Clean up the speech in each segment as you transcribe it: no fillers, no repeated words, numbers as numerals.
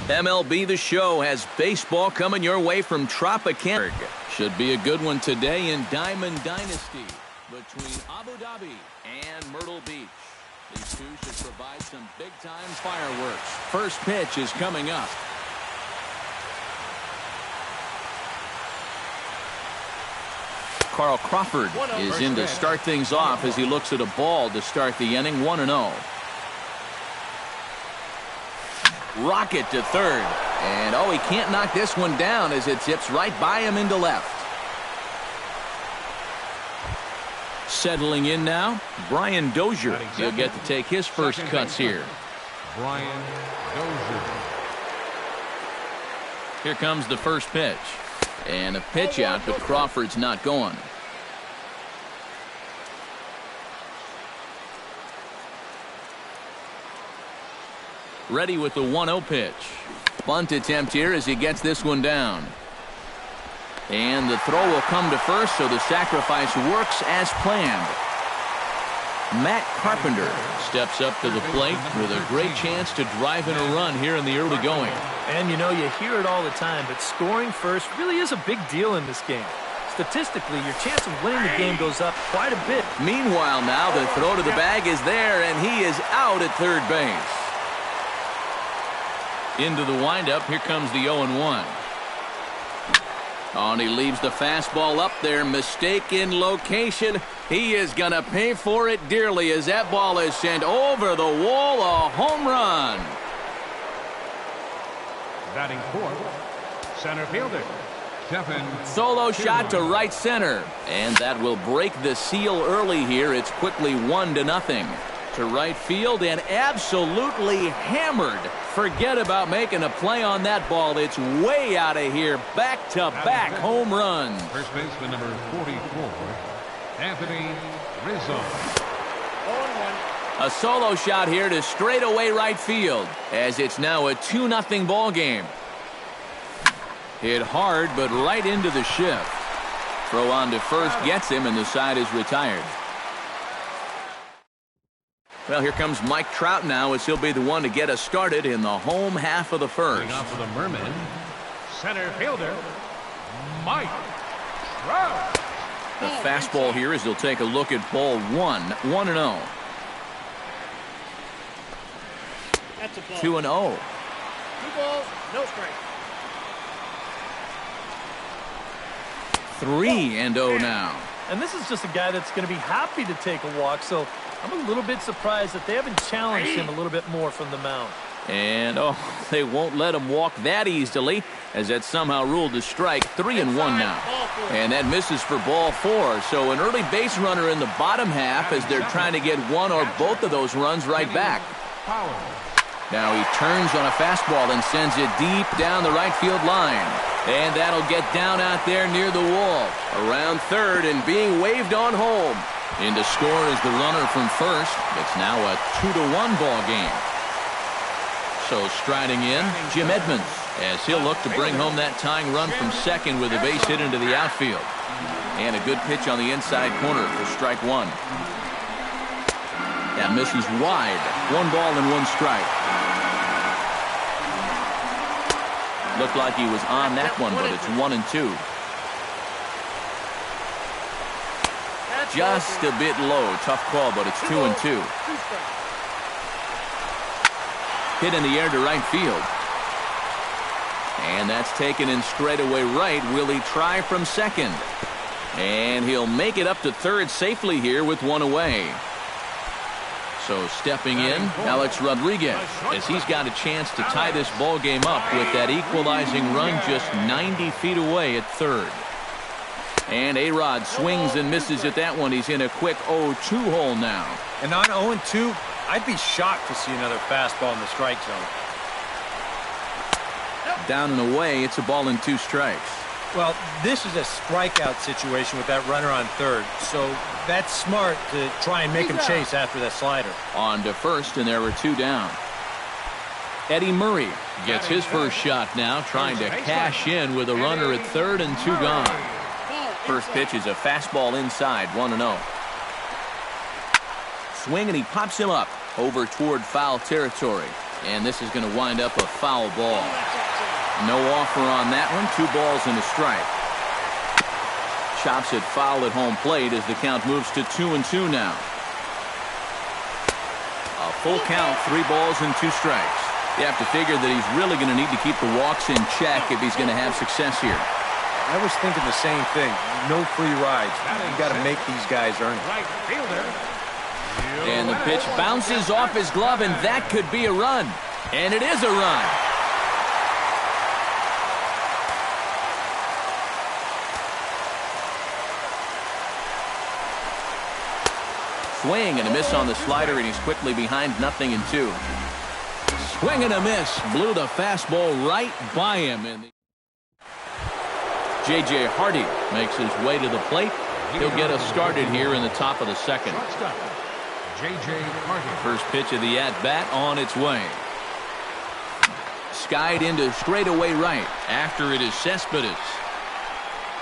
MLB The Show has baseball coming your way from Tropicana. Should be a good one today in Diamond Dynasty between Abu Dhabi and Myrtle Beach. These two should provide some big-time fireworks. First pitch is coming up. Carl Crawford is in to start things off as he looks at a ball to start the inning. 1-0. Rocket to third. And he can't knock this one down as it zips right by him into left. Settling in now, Brian Dozier. He'll get to take his first cuts here. Brian Dozier. Here comes the first pitch. And a pitch out, but Crawford's not going. Ready with the 1-0 pitch. Bunt attempt here as he gets this one down. And the throw will come to first, so the sacrifice works as planned. Matt Carpenter steps up to the plate with a great chance to drive in a run here in the early going. And you know, you hear it all the time, but scoring first really is a big deal in this game. Statistically, your chance of winning the game goes up quite a bit. Meanwhile, now the throw to the bag is there, and he is out at third base. Into the windup, here comes the 0-1. And he leaves the fastball up there. Mistaken location. He is going to pay for it dearly as that ball is sent over the wall. A home run. Batting fourth, center fielder Kevin. Solo shot to right center. And that will break the seal early here. It's quickly 1-0. To right field and absolutely hammered. Forget about making a play on that ball. It's way out of here. Back-to-back home runs. First baseman number 44, Anthony Rizzo. A solo shot here to straightaway right field as it's now a 2-0 ball game. Hit hard, but right into the shift. Throw on to first gets him, and the side is retired. Well, here comes Mike Trout now as he'll be the one to get us started in the home half of the first. Off for the Mermen, center fielder Mike Trout. The fastball here as he'll take a look at ball 1-0. 2-0. 2 balls, no strike. 3-0 now. And this is just a guy that's going to be happy to take a walk, so I'm a little bit surprised that they haven't challenged him a little bit more from the mound. And, they won't let him walk that easily as that's somehow ruled a strike. 3-1 now. And that misses for ball 4. So an early base runner in the bottom half as they're trying to get one or both of those runs right back. Now he turns on a fastball and sends it deep down the right field line. And that'll get down out there near the wall. Around third and being waved on home. In to score is the runner from first. It's now a 2-1 ball game. So striding in, Jim Edmonds, as he'll look to bring home that tying run from second with a base hit into the outfield. And a good pitch on the inside corner for strike one. That misses wide. 1 ball and 1 strike. Looked like he was on that one, but it's 1-2. Just a bit low. Tough call, but it's 2-2. Hit in the air to right field. And that's taken in straightaway right. Will he try from second? And he'll make it up to third safely here with 1 away. So stepping in, Alex Rodriguez, as he's got a chance to tie this ball game up with that equalizing run just 90 feet away at third. And A-Rod swings and misses at that one. He's in a quick 0-2 hole now. And on 0-2, I'd be shocked to see another fastball in the strike zone. Down and away, it's a ball and 2 strikes. Well, this is a strikeout situation with that runner on third, so that's smart to try and make him chase after that slider. On to first, and there were 2 down. Eddie Murray gets his first shot now, trying to cash in with a runner at third and 2 gone. First pitch is a fastball inside, 1-0. Swing, and he pops him up over toward foul territory. And this is going to wind up a foul ball. No offer on that one. 2 balls and a strike. Chops it foul at home plate as the count moves to 2-2 now. A full count, 3 balls and 2 strikes. You have to figure that he's really going to need to keep the walks in check if he's going to have success here. I was thinking the same thing. No free rides. You got to make these guys earn it. Right fielder. And the pitch bounces off his glove, and that could be a run. And it is a run. Swing and a miss on the slider, and he's quickly behind 0-2. Swing and a miss. Blew the fastball right by him. And J.J. Hardy makes his way to the plate. He'll get us started here in the top of the second. J.J. Hardy. First pitch of the at-bat on its way. Skied into straightaway right. After it is Cespedes.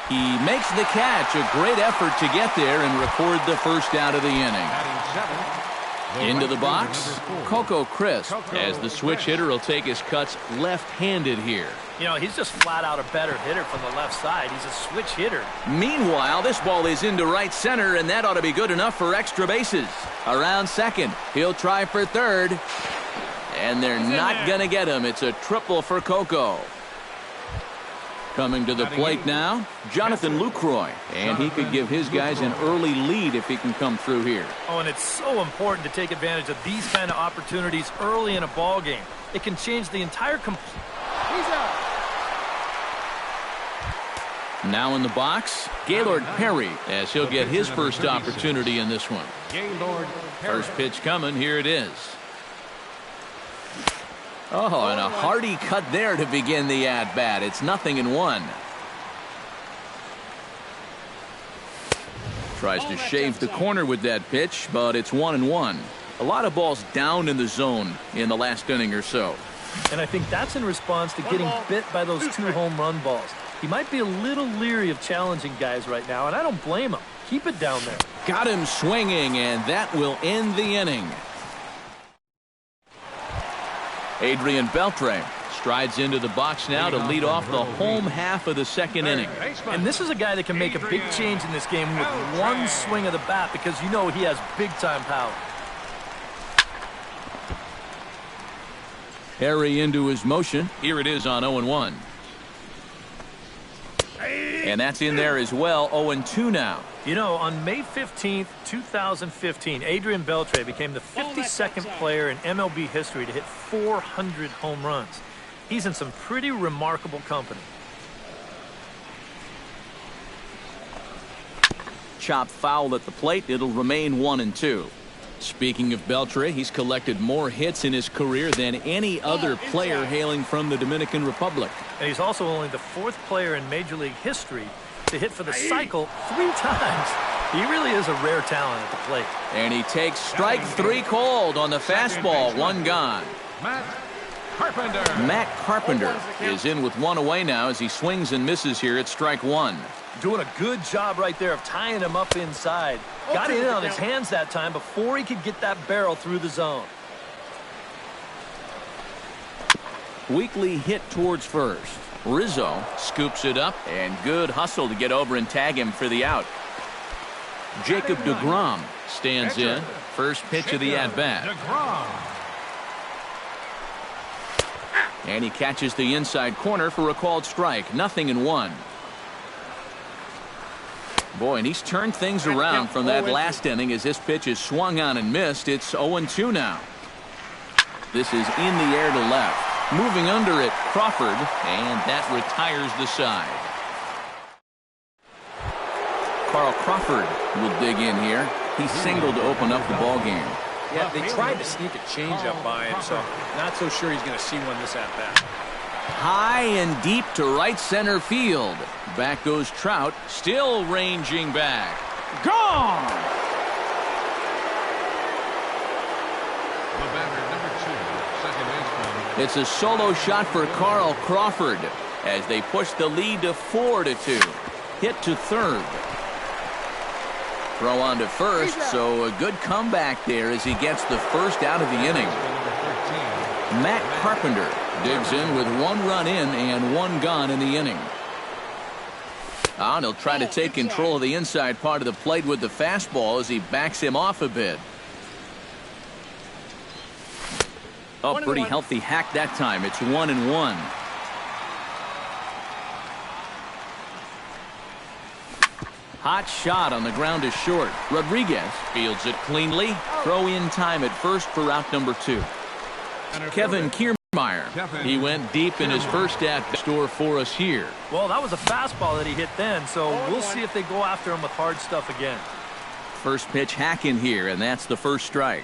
He makes the catch. A great effort to get there and record the first out of the inning. Into the box, Coco Crisp, as the switch hitter will take his cuts left-handed here. You know, he's just flat out a better hitter from the left side. He's a switch hitter. Meanwhile, this ball is into right center, and that ought to be good enough for extra bases. Around second, he'll try for third, and they're not going to get him. It's a triple for Coco. Coming to the plate now, Jonathan Lucroy, and he could give his guys an early lead if he can come through here. Oh, and it's so important to take advantage of these kind of opportunities early in a ball game. It can change the entire Now in the box, Gaylord Perry, as he'll get his first opportunity in this one. First pitch coming, here it is. Oh, and a hearty cut there to begin the at-bat. It's 0-1. Tries to shave the corner with that pitch, but it's 1-1. A lot of balls down in the zone in the last inning or so. And I think that's in response to getting bit by those 2 home run balls. He might be a little leery of challenging guys right now, and I don't blame him. Keep it down there. Got him swinging, and that will end the inning. Adrian Beltre strides into the box now to lead off the home half of the second inning. And this is a guy that can make a big change in this game with one swing of the bat because you know he has big-time power. Harry into his motion. Here it is on 0-1. And that's in there as well. 0-2 now. You know, on May 15th, 2015, Adrian Beltre became the 52nd player in MLB history to hit 400 home runs. He's in some pretty remarkable company. Chop foul at the plate. It'll remain 1-2. Speaking of Beltre, he's collected more hits in his career than any other player hailing from the Dominican Republic. And he's also only the 4th player in Major League history to hit for the cycle 3 times. He really is a rare talent at the plate. And he takes strike 3 called on the fastball. 1 gone. Matt Carpenter is in with 1 away now as he swings and misses here at strike 1. Doing a good job right there of tying him up inside. Got it in on his hands that time before he could get that barrel through the zone. Weekly hit towards first. Rizzo scoops it up, and good hustle to get over and tag him for the out. Jacob deGrom stands in. First pitch of the at-bat. And he catches the inside corner for a called strike. 0-1. Boy, and he's turned things around from that last inning as this pitch is swung on and missed. It's 0-2 now. This is in the air to left. Moving under it, Crawford, and that retires the side. Carl Crawford will dig in here. He singled to open up the ball game. Yeah, they tried to sneak a changeup by him, so not so sure he's going to see one this at-bat. High and deep to right center field. Back goes Trout, still ranging back. Gone! It's a solo shot for Carl Crawford as they push the lead to 4-2. Hit to third. Throw on to first, so a good comeback there as he gets the first out of the inning. Matt Carpenter digs in with 1 run in and 1 gone in the inning. And he'll try to take control of the inside part of the plate with the fastball as he backs him off a bit. Oh, pretty healthy hack that time. It's 1-1. Hot shot on the ground is short. Rodriguez fields it cleanly. Throw in time at first for out number 2. Kevin Kiermaier. He went deep in his first at-bat store for us here. Well, that was a fastball that he hit then, so we'll see if they go after him with hard stuff again. First pitch hack in here, and that's the first strike.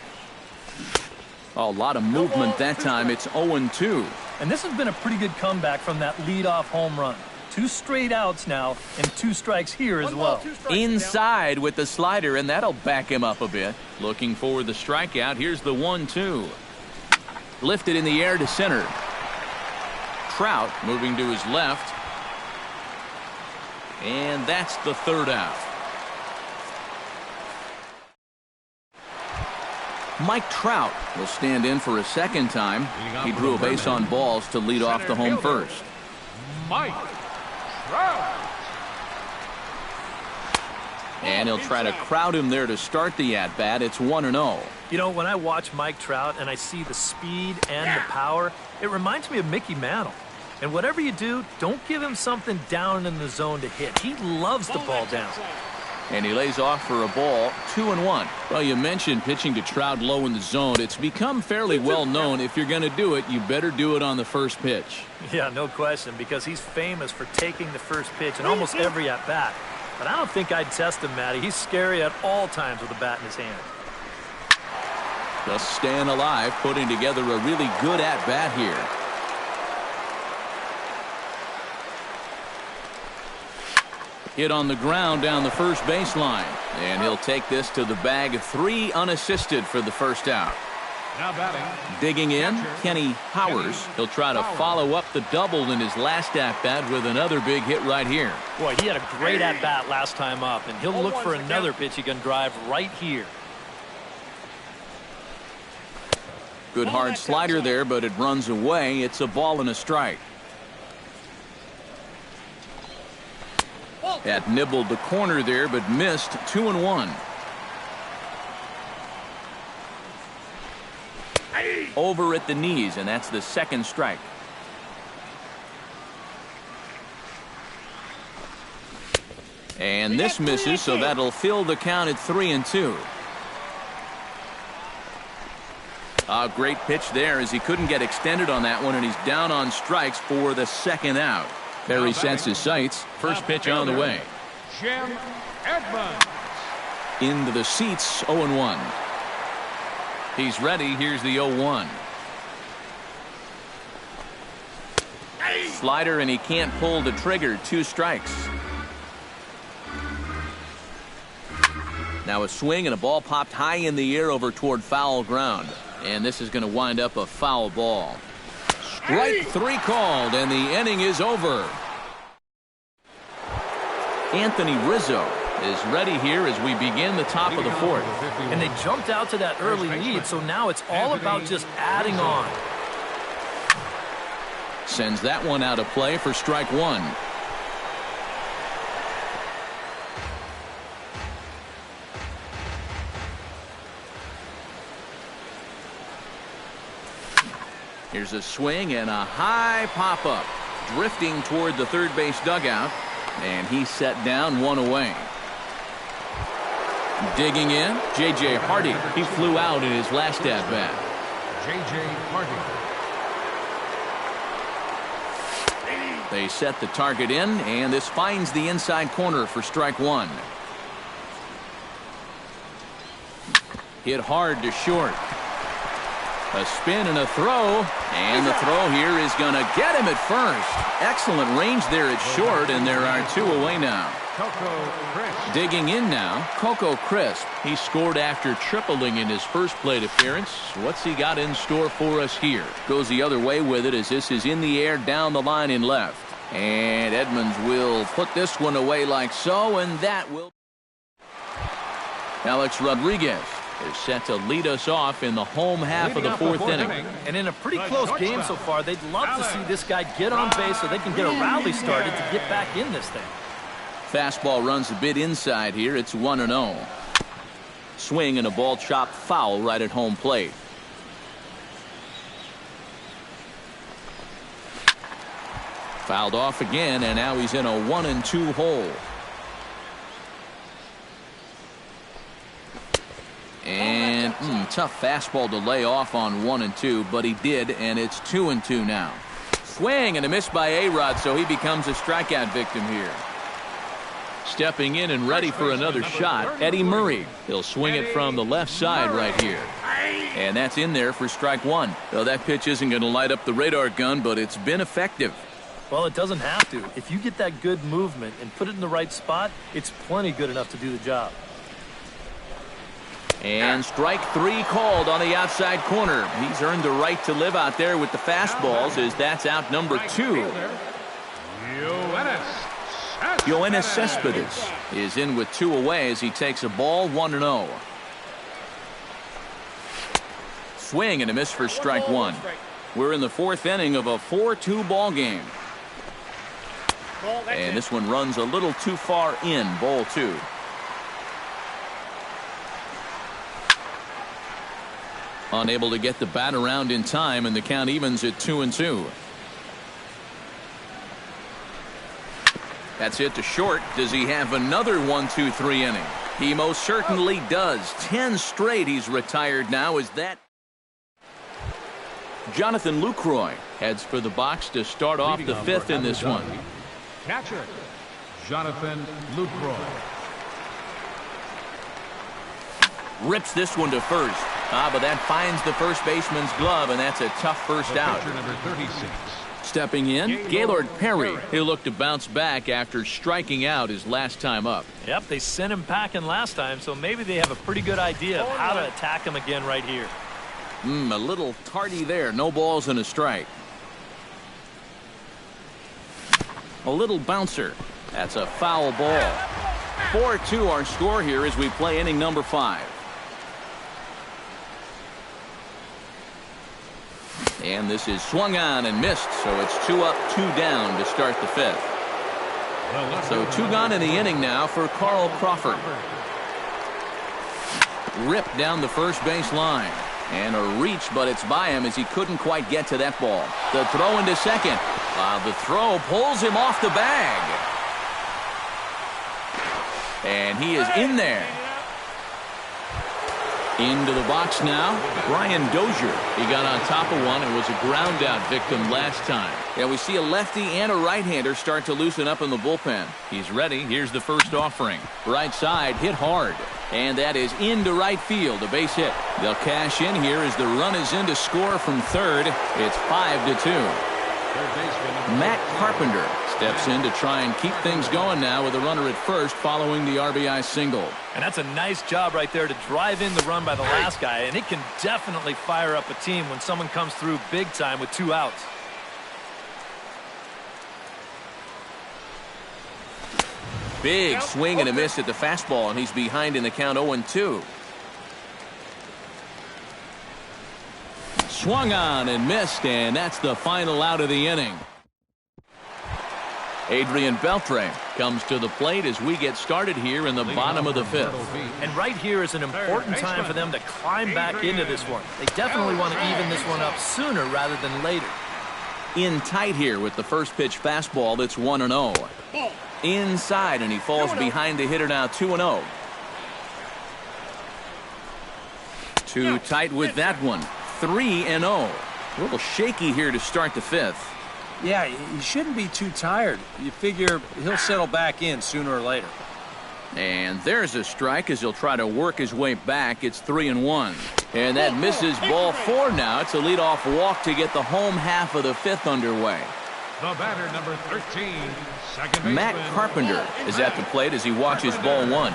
Oh, a lot of movement that time. It's 0-2. And this has been a pretty good comeback from that leadoff home run. 2 straight outs now and 2 strikes here as well. Inside with the slider, and that'll back him up a bit. Looking for the strikeout. Here's the 1-2. Lifted in the air to center. Trout moving to his left. And that's the 3rd out. Mike Trout will stand in for a 2nd time. He drew a base on balls to lead off the home first. Mike Trout. And he'll try to crowd him there to start the at-bat. It's 1-0. You know, when I watch Mike Trout and I see the speed and the power, it reminds me of Mickey Mantle. And whatever you do, don't give him something down in the zone to hit. He loves the ball down. And he lays off for a ball, 2-1. Well, you mentioned pitching to Trout low in the zone. It's become fairly well known if you're going to do it, you better do it on the first pitch. Yeah, no question, because he's famous for taking the first pitch in almost every at-bat. But I don't think I'd test him, Matty. He's scary at all times with a bat in his hand. Just staying alive, putting together a really good at-bat here. Hit on the ground down the first baseline. And he'll take this to the bag. 3 unassisted for the first out. Now batting. Digging in, Kenny Powers. He'll try to follow up the double in his last at-bat with another big hit right here. Boy, he had a great at-bat last time up, and he'll look for another pitch he can drive right here. Good hard slider there, but it runs away. It's a ball and a strike. That nibbled the corner there, but missed. 2-1. Over at the knees, and that's the 2nd strike. And this misses, so that'll fill the count at 3-2. A great pitch there as he couldn't get extended on that one, and he's down on strikes for the 2nd out. Perry sets his sights. First pitch on the way. Jim Edmonds. Into the seats, 0-1. He's ready. Here's the 0-1. Slider, and he can't pull the trigger. 2 strikes. Now a swing, and a ball popped high in the air over toward foul ground. And this is going to wind up a foul ball. Strike 3 called, and the inning is over. Anthony Rizzo is ready here as we begin the top of the 4th. And they jumped out to that early lead, so now it's all about just adding on. Sends that one out of play for strike 1. Here's a swing and a high pop-up. Drifting toward the 3rd base dugout. And he's set down, 1 away. Digging in, J.J. Hardy. He flew out in his last at-bat. J.J. Hardy. They set the target in, and this finds the inside corner for strike 1. Hit hard to short. A spin and a throw, and the throw here is going to get him at first. Excellent range there at short, and there are 2 away now. Coco Crisp. Digging in now, Coco Crisp. He scored after tripling in his first plate appearance. What's he got in store for us here? Goes the other way with it as this is in the air down the line in left. And Edmonds will put this one away like so, and that will... Alex Rodriguez is set to lead us off in the home half of the fourth inning. And in a pretty close game so far, they'd love to see this guy get on base so they can get a rally started to get back in this thing. Fastball runs a bit inside here. It's 1-0. Swing and a ball chopped foul right at home plate. Fouled off again, and now he's in a 1-2 hole. And tough fastball to lay off on 1-2, but he did, and it's 2-2 now. Swing and a miss by A-Rod, so he becomes a strikeout victim here. Stepping in and ready for another shot, Eddie Murray. He'll swing it from the left side right here. And that's in there for strike one. Well, that pitch isn't going to light up the radar gun, but it's been effective. Well, it doesn't have to. If you get that good movement and put it in the right spot, it's plenty good enough to do the job. And strike three called on the outside corner. He's earned the right to live out there with the fastballs, as that's out number 2. Yoenis Cespedes is in with 2 away as he takes a ball, 1-0. Swing and a miss for strike one. We're in the fourth inning of a 4-2 ball game. And this one runs a little too far in, ball 2. Unable to get the bat around in time, and the count evens at 2-2. That's hit to short. Does he have another 1-2-3 inning? He most certainly does. 10 straight he's retired now. Is that Jonathan Lucroy heads for the box to start off the fifth in this one. Catcher, Jonathan Lucroy. Rips this one to first. But that finds the first baseman's glove, and that's a tough first out. Number 36. Stepping in, Gaylord Perry. He'll look to bounce back after striking out his last time up. Yep, they sent him packing last time, so maybe they have a pretty good idea of how to attack him again right here. A little tardy there. No balls and a strike. A little bouncer. That's a foul ball. 4-2 our score here as we play inning number 5. And this is swung on and missed, so it's 2 up, 2 down to start the fifth. So 2 gone in the inning now for Carl Crawford. Ripped down the first base line. And a reach, but it's by him as he couldn't quite get to that ball. The throw into second. The throw pulls him off the bag. And he is in there. Into the box now, Brian Dozier. He got on top of one and was a ground out victim last time. Yeah, we see a lefty and a right-hander start to loosen up in the bullpen. He's ready. Here's the first offering. Right side, hit hard. And that is into right field, a base hit. They'll cash in here as the run is in to score from third. It's 5-2. Matt Carpenter steps in to try and keep things going now with a runner at first following the RBI single. And that's a nice job right there to drive in the run by the last guy, and it can definitely fire up a team when someone comes through big time with 2 outs. Big swing and a miss at the fastball, and he's behind in the count 0-2. Swung on and missed, and that's the final out of the inning. Adrian Beltre comes to the plate as we get started here in the bottom of the fifth. And right here is an important time for them to climb back into this one. They definitely want to even this one up sooner rather than later. In tight here with the first pitch fastball. That's 1-0. Inside, and he falls behind the hitter now, 2-0. Too tight with that one. 3-0. A little shaky here to start the fifth. Yeah, he shouldn't be too tired. You figure he'll settle back in sooner or later. And there's a strike as he'll try to work his way back. It's 3-1. And that misses ball 4 now. It's a leadoff walk to get the home half of the fifth underway. The batter, number 13, second baseman. Matt Carpenter is at the plate as he watches ball 1.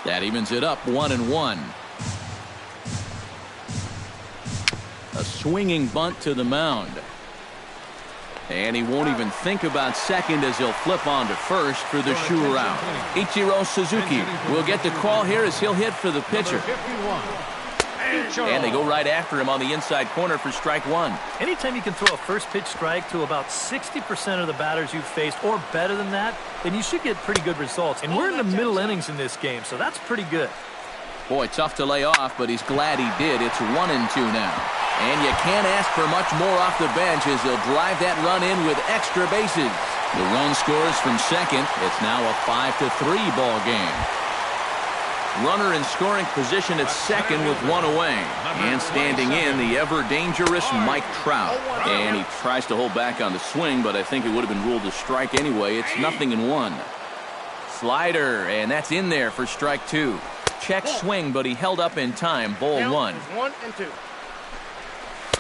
That evens it up, 1-1. A swinging bunt to the mound. And he won't even think about second as he'll flip on to first for the shoe out. Ichiro Suzuki will get the call here as he'll hit for the pitcher. And they go right after him on the inside corner for strike one. Anytime you can throw a first pitch strike to about 60% of the batters you've faced or better than that, then you should get pretty good results. And we're in the middle innings in this game, so that's pretty good. Boy, tough to lay off, but he's glad he did. It's 1-2 now. And you can't ask for much more off the bench as he'll drive that run in with extra bases. The run scores from second. It's now a 5-3 ball game. Runner in scoring position at second with one away. And standing in, the ever-dangerous Mike Trout. And he tries to hold back on the swing, but I think it would have been ruled a strike anyway. It's 0-1. Slider, and that's in there for strike two. Check swing, but he held up in time. Ball one. 1-2.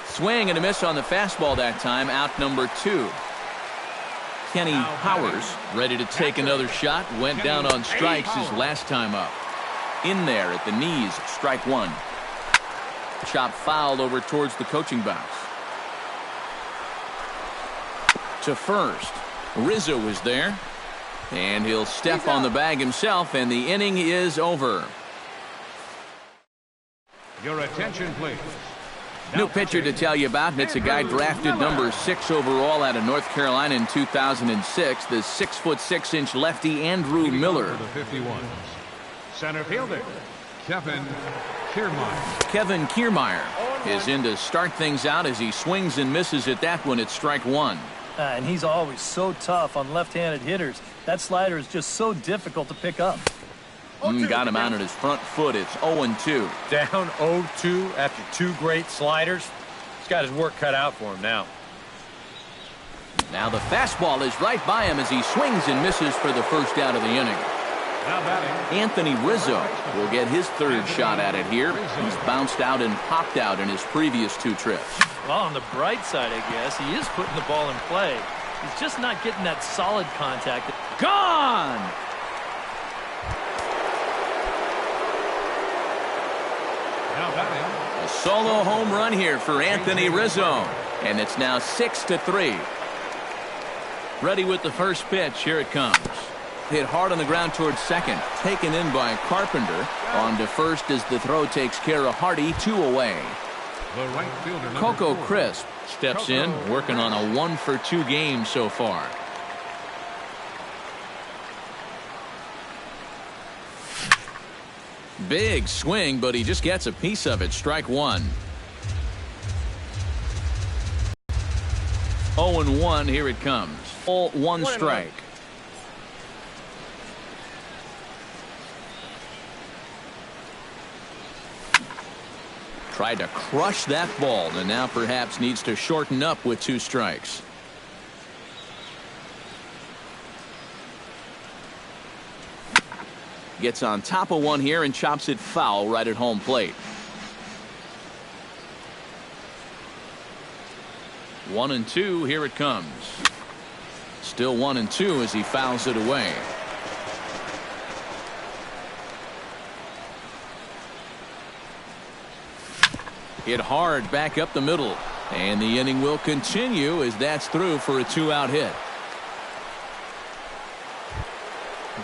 Swing and a miss on the fastball that time. Out number two. Kenny Powers ready to take another shot. Went down on strikes his last time up. In there at the knees, strike one. Chop fouled over towards the coaching box. To first. Rizzo is there. And he'll step on the bag himself, and the inning is over. Your attention, please. New pitcher to tell you about, and it's a guy drafted number 6 overall out of North Carolina in 2006. The 6'6" lefty Andrew Miller. For the 51. Center fielder, Kevin Kiermaier. Kevin Kiermaier is in to start things out as he swings and misses at that one. It's strike one. And he's always so tough on left-handed hitters. That slider is just so difficult to pick up. Got him out on his front foot. It's 0-2. Down 0-2 after two great sliders. He's got his work cut out for him now. Now the fastball is right by him as he swings and misses for the first out of the inning. Now batting, Anthony Rizzo will get his third shot at it here. He's bounced out and popped out in his previous two trips. Well, on the bright side, I guess, he is putting the ball in play. He's just not getting that solid contact. Gone! now batting, A solo home run here for Anthony Rizzo. And it's now 6-3. Ready with the first pitch. Here it comes. Hit hard on the ground towards second. Taken in by Carpenter. On to first as the throw takes care of Hardy. 2 away. the right fielder, number Coco 4. Crisp steps in, working on a 1-for-2 game so far. Big swing, but he just gets a piece of it. Strike one. 0-1. Here it comes. Full one strike. Tried to crush that ball, and now perhaps needs to shorten up with 2 strikes. Gets on top of one here and chops it foul right at home plate. 1-2. Here it comes. Still 1-2 as he fouls it away. Hit hard back up the middle. And the inning will continue as that's through for a 2-out hit.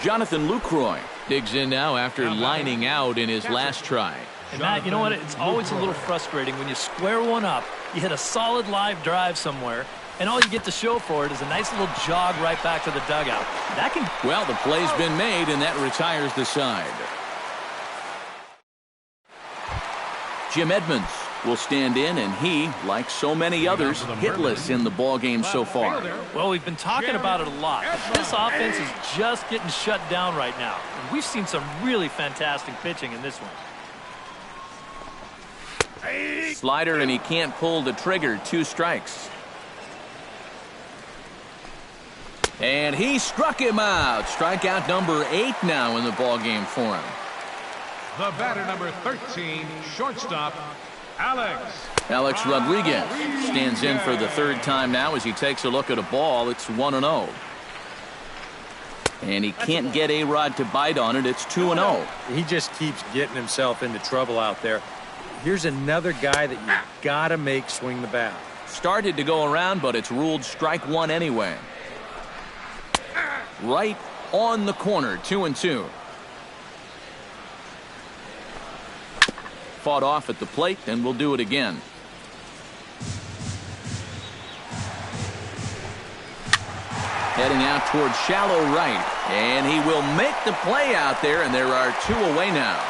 Jonathan Lucroy digs in now after lining out in his last try. And Matt, you know what? It's always a little frustrating when you square one up, you hit a solid live drive somewhere, and all you get to show for it is a nice little jog right back to the dugout. That can... Well, the play's been made, and that retires the side. Jim Edmonds will stand in, and he, like so many others, hitless in the ballgame so far. Well, we've been talking about it a lot, but this offense is just getting shut down right now. And we've seen some really fantastic pitching in this one. Slider, and he can't pull the trigger. 2 strikes. And he struck him out. Strikeout number 8 now in the ballgame for him. The batter, number 13, shortstop, Alex Rodriguez stands in for the 3rd time now as he takes a look at a ball. It's 1-0. And he can't get A-Rod to bite on it. It's 2-0. He just keeps getting himself into trouble out there. Here's another guy that you gotta make swing the bat. Started to go around, but it's ruled strike one anyway. Right on the corner, 2-2. Fought off at the plate, and we'll do it again. Heading out towards shallow right, and he will make the play out there, and there are two away now.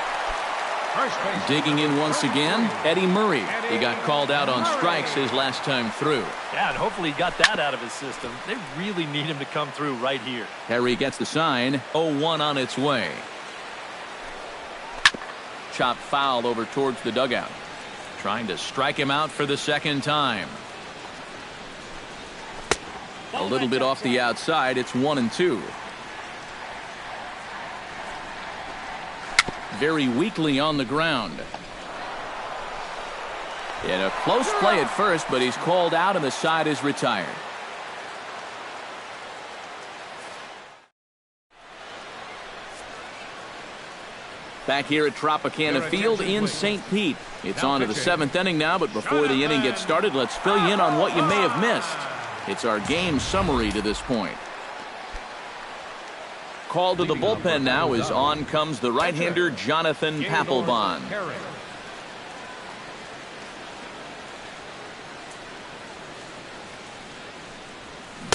Digging in once again, Eddie Murray. He got called out on strikes his last time through. Yeah, and hopefully he got that out of his system. They really need him to come through right here. Harry gets the sign. 0-1 on its way. Chopped foul over towards the dugout. Trying to strike him out for the second time. A little bit off the outside. It's 1-2. Very weakly on the ground. In a close play at first, but he's called out and the side is retired. Back here at Tropicana Field in St. Pete. It's on to the seventh inning now, but before the inning gets started, let's fill you in on what you may have missed. It's our game summary to this point. Called to the bullpen now as on comes the right-hander Jonathan Papelbon.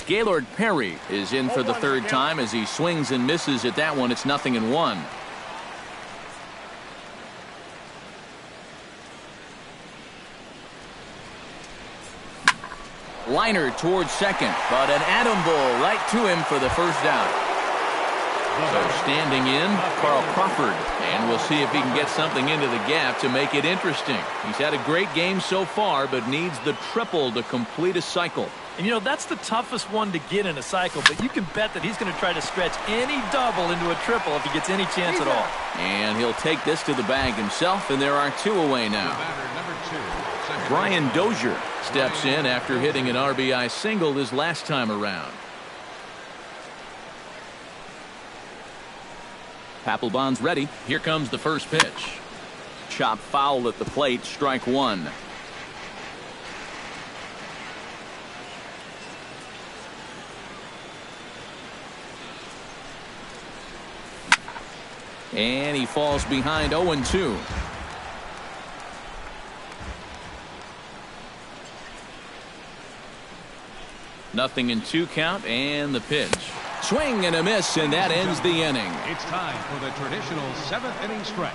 Gaylord Perry is in for the third time as he swings and misses at that one. It's 0-1. Liner towards second, but an atom ball right to him for the first out. So standing in, Carl Crawford, and we'll see if he can get something into the gap to make it interesting. He's had a great game so far, but needs the triple to complete a cycle. And, you know, that's the toughest one to get in a cycle, but you can bet that he's going to try to stretch any double into a triple if he gets any chance at all. And he'll take this to the bag himself, and there are two away now. Brian Dozier steps in after hitting an RBI single his last time around. Papelbon's ready. Here comes the first pitch. Chop foul at the plate, strike one. And he falls behind 0-2. Nothing in two count, and the pitch. Swing and a miss, and that ends the inning. It's time for the traditional seventh inning stretch.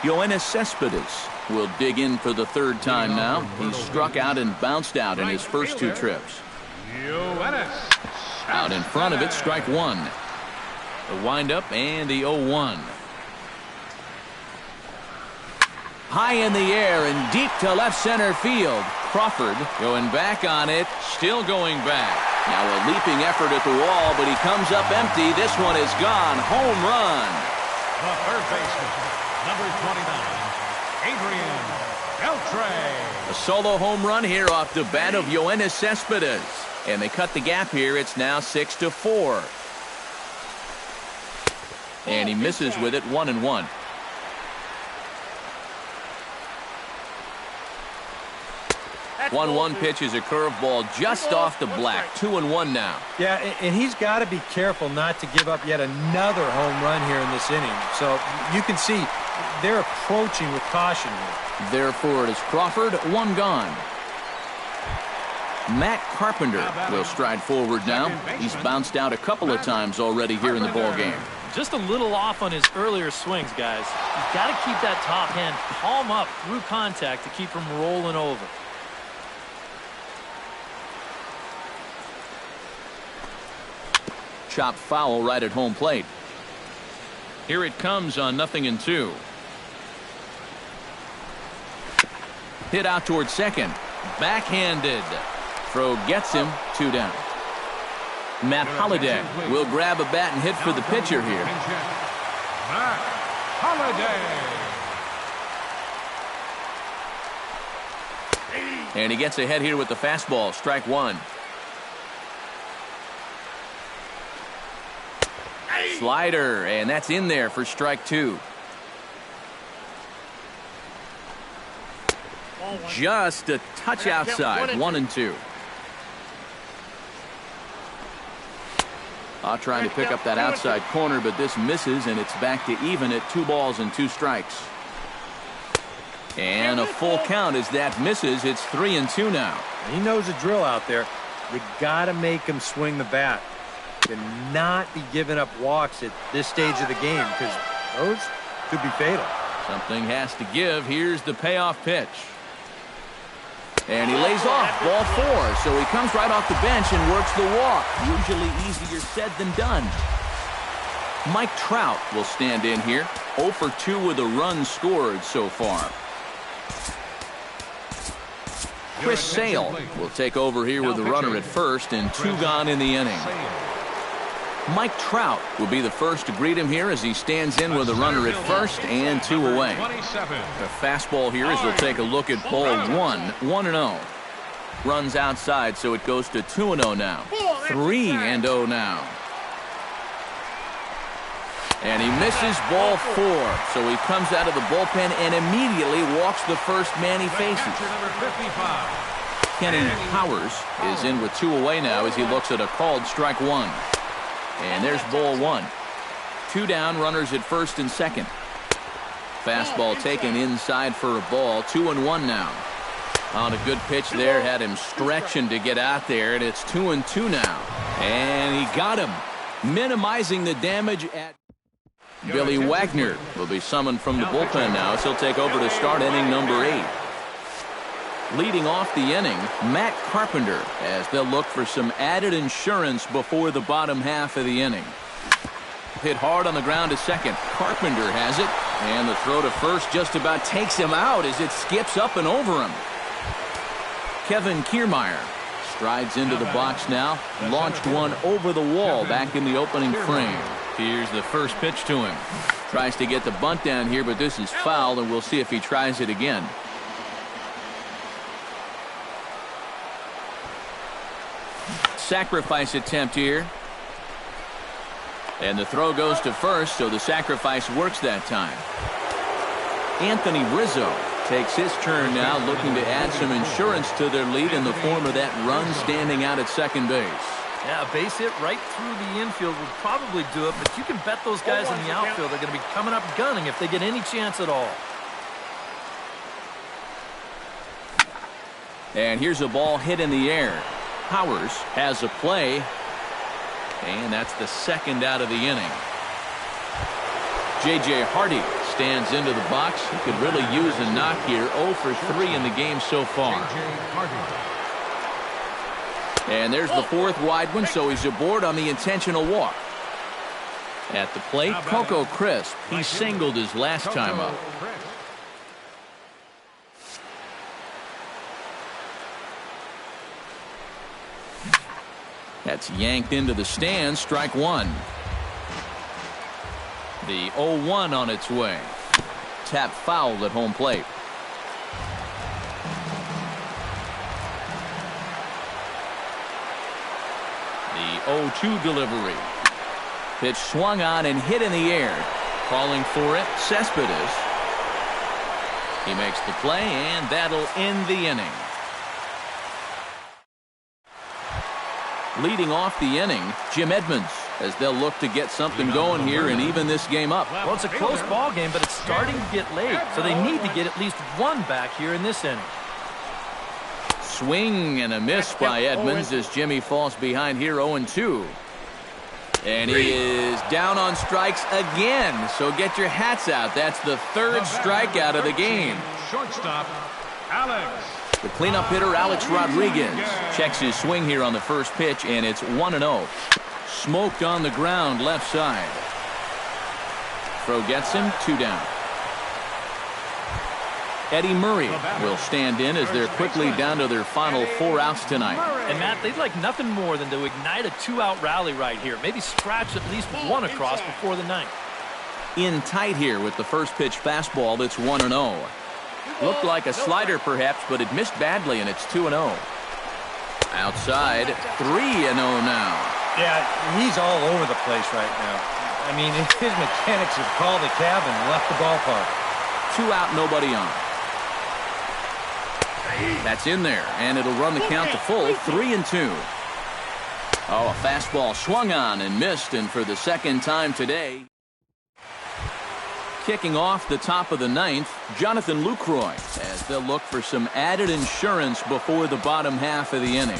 Yoenis Cespedes will dig in for the third time now. He struck out and bounced out in his first two trips. Out in front of it, strike one. The windup and the 0-1. High in the air and deep to left center field. Crawford going back on it, still going back. Now a leaping effort at the wall, but he comes up empty. This one is gone. Home run. The third baseman, number 29, Adrian Beltre. A solo home run here off the bat of Yoenis Cespedes. And they cut the gap here. It's now 6-4. And he misses with it, 1-1. That's 1-1 pitch is a curveball just off the black. 2-1 now. Yeah, and he's got to be careful not to give up yet another home run here in this inning. So you can see they're approaching with caution here. Therefore, it is Crawford, one gone. Matt Carpenter will stride forward now. He's bounced out a couple of times already here in the ballgame. Just a little off on his earlier swings, guys. You've got to keep that top hand palm up through contact to keep from rolling over. Chopped foul right at home plate. Here it comes on 0-2. Hit out towards second. Backhanded. Throw gets him, 2 down. Matt Holliday will grab a bat and hit for the pitcher here. Matt Holliday. And he gets ahead here with the fastball. Strike one. Slider, and that's in there for strike two. just a touch outside. 1-2. Trying to pick up that outside corner, but this misses, and it's back to even at 2 balls and 2 strikes. And a full count as that misses. It's 3-2 now. He knows the drill out there. You got to make him swing the bat. Cannot be giving up walks at this stage of the game because those could be fatal. Something has to give. Here's the payoff pitch. And he lays off. Ball 4. So he comes right off the bench and works the walk. Usually easier said than done. Mike Trout will stand in here. 0 for 2 with a run scored so far. Chris Sale will take over here with a runner at first and 2 gone in the inning. Mike Trout will be the first to greet him here as he stands in with a runner at first and 2 away. The fastball here as he'll take a look at ball 1. 1-0. Runs outside, so it goes to 2-0 now. 3-0 now. And he misses ball 4, so he comes out of the bullpen and immediately walks the first man he faces. Kenny Powers is in with 2 away now as he looks at a called strike 1. And there's ball 1. 2 down, runners at first and second. Fastball taken inside for a ball. 2-1 now. On a good pitch there, had him stretching to get out there, and it's 2-2 now. And he got him, minimizing the damage at... Billy Wagner will be summoned from the bullpen now as he'll take over to start inning number 8. Leading off the inning, Matt Carpenter, as they'll look for some added insurance before the bottom half of the inning. Hit hard on the ground to second. Carpenter has it, and the throw to first just about takes him out as it skips up and over him. Kevin Kiermaier strides into the box now, launched one over the wall back in the opening frame. Here's the first pitch to him. Tries to get the bunt down here, but this is foul, and we'll see if he tries it again. Sacrifice attempt here. And the throw goes to first, so the sacrifice works that time. Anthony Rizzo takes his turn now, looking to add some insurance to their lead in the form of that run standing out at second base. Yeah, a base hit right through the infield would probably do it, but you can bet those guys in the outfield are going to be coming up gunning if they get any chance at all. And here's a ball hit in the air. Powers has a play, and that's the second out of the inning. J.J. Hardy stands into the box. He could really use a knock here. 0 for 3 in the game so far. And there's the 4th wide one, so he's aboard on the intentional walk. At the plate, Coco Crisp. He singled his last time up. That's yanked into the stands. Strike 1. The 0-1 on its way. Tap foul at home plate. The 0-2 delivery. Pitch swung on and hit in the air. Calling for it, Cespedes. He makes the play, and that'll end the inning. Leading off the inning, Jim Edmonds, as they'll look to get something going here and even this game up. Well, it's a close ball game, but it's starting to get late, so they need to get at least one back here in this inning. Swing and a miss by Edmonds as Jimmy falls behind here 0-2. And he is down on strikes again, so get your hats out. That's the 3rd strikeout of the game. Shortstop, Alex. The cleanup hitter, Alex Rodriguez, checks his swing here on the first pitch, and it's 1-0. Smoked on the ground left side. Throw gets him, 2 down. Eddie Murray will stand in as they're quickly down to their final 4 outs tonight. And, Matt, they'd like nothing more than to ignite a 2-out rally right here. Maybe scratch at least one across before the 9th. In tight here with the first pitch fastball that's 1-0. Looked like a slider perhaps, but it missed badly, and it's 2-0. Outside, 3-0 now. Yeah, he's all over the place right now. I mean, his mechanics have called the cab and left the ballpark. 2 out, nobody on. That's in there, and it'll run the count to full 3-2. Oh, a fastball swung on and missed, and for the second time today. Kicking off the top of the ninth, Jonathan Lucroy, as they'll look for some added insurance before the bottom half of the inning.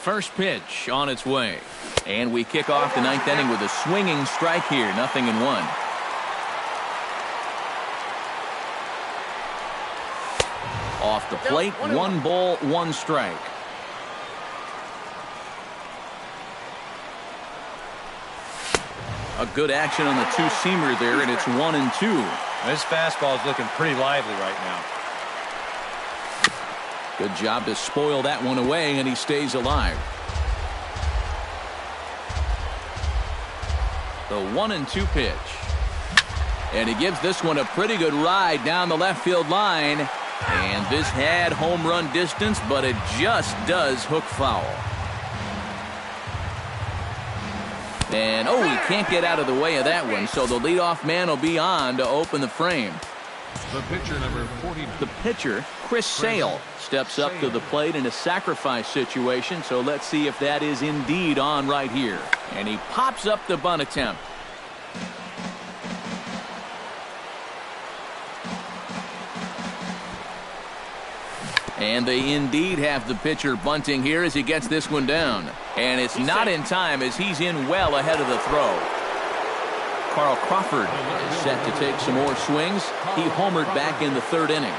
First pitch on its way. And we kick off the ninth inning with a swinging strike here, 0-1. Off the plate, 1 ball, 1 strike. A good action on the two-seamer there, and it's 1-2. This fastball is looking pretty lively right now. Good job to spoil that one away, and he stays alive. The 1-2 pitch. And he gives this one a pretty good ride down the left field line. And this had home run distance, but it just does hook foul. And, oh, he can't get out of the way of that one, so the leadoff man will be on to open the frame. The pitcher, number 49. The pitcher, Chris Sale, steps up to the plate in a sacrifice situation, so let's see if that is indeed on right here. And he pops up the bunt attempt. And they indeed have the pitcher bunting here as he gets this one down. And it's not in time as he's in well ahead of the throw. Carl Crawford is set to take some more swings. He homered back in the 3rd inning.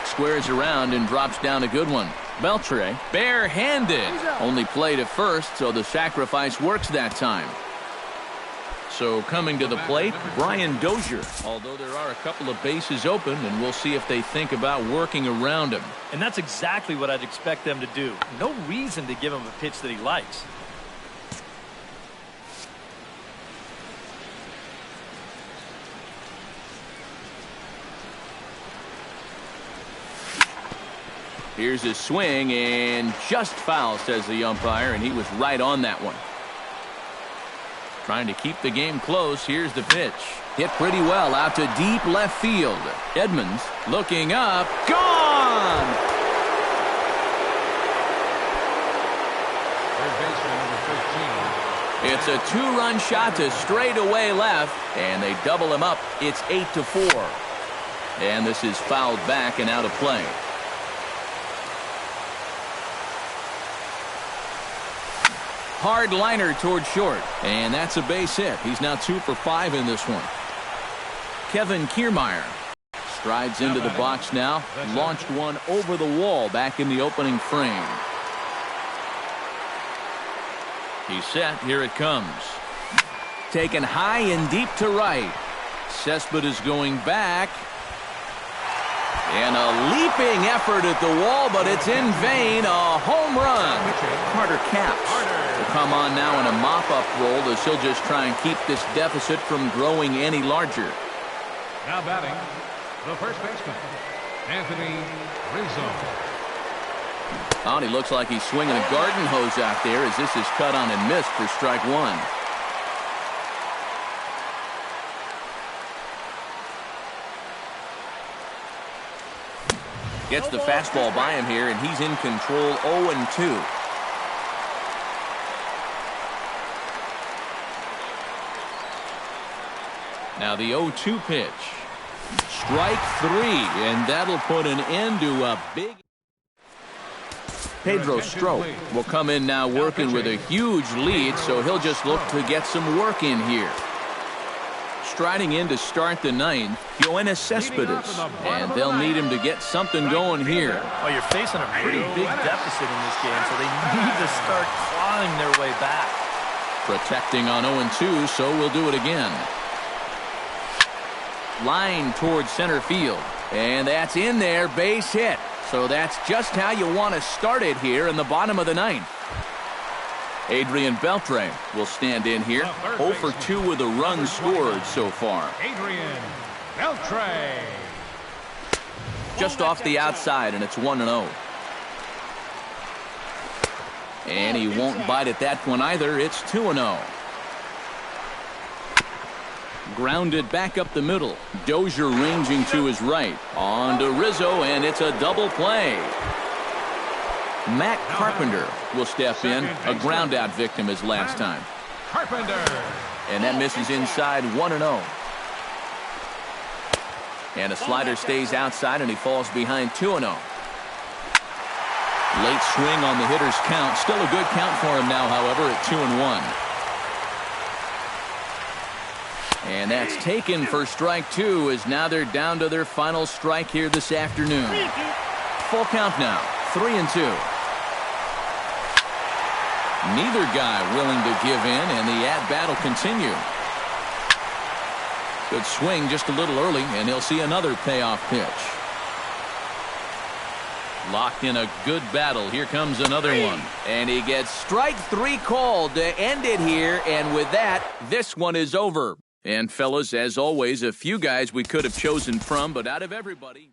Squares around and drops down a good one. Beltre, barehanded, only played at first, so the sacrifice works that time. So coming to the plate, Brian Dozier, although there are a couple of bases open, and we'll see if they think about working around him. And that's exactly what I'd expect them to do. No reason to give him a pitch that he likes. Here's his swing, and just foul, says the umpire, and he was right on that one. Trying to keep the game close. Here's the pitch. Hit pretty well out to deep left field. Edmonds looking up. Gone! Third baseman, number 15. It's a 2-run shot to straightaway left, and they double him up. It's 8-4. And this is fouled back and out of play. Hard liner toward short, and that's a base hit. He's now 2 for 5 in this one. Kevin Kiermaier strides into the box now. Launched one over the wall back in the opening frame. He's set. Here it comes. Taken high and deep to right. Cespedes going back. And a leaping effort at the wall, but it's in vain. A home run. Carter Capps will come on now in a mop-up role as he'll just try and keep this deficit from growing any larger. Now batting, the first baseman, Anthony Rizzo. Oh, and he looks like he's swinging a garden hose out there as this is cut on and missed for strike 1. Gets the fastball by him here, and he's in control. 0-2. Now the 0-2 pitch. Strike 3, and that'll put an end to a big... Pedro Strop will come in now working with a huge lead, so he'll just look to get some work in here. Striding in to start the ninth, Yoenis Cespedes, and they'll need him to get something going here. Well, you're facing a pretty big deficit in this game, so they need to start clawing their way back. Protecting on 0-2, so we'll do it again. Line towards center field, and that's in there, base hit. So that's just how you want to start it here in the bottom of the ninth. Adrian Beltre will stand in here. 0 for 2 with a run scored so far. Adrian Beltre. Just off the outside, and it's 1-0. And he won't bite at that one either. It's 2-0. Grounded back up the middle. Dozier ranging to his right. On to Rizzo, and it's a double play. Matt Carpenter will step in. A ground out victim as last time. Carpenter. And that misses inside 1-0. And a slider stays outside, and he falls behind 2-0. Late swing on the hitter's count. Still a good count for him now, however, at 2-1. And that's taken for strike 2, as now they're down to their final strike here this afternoon. Full count now, 3-2. Neither guy willing to give in, and the at-bat will continue. Good swing just a little early, and he'll see another payoff pitch. Locked in a good battle. Here comes another one. And he gets strike 3 called to end it here, and with that, this one is over. And fellas, as always, a few guys we could have chosen from, but out of everybody...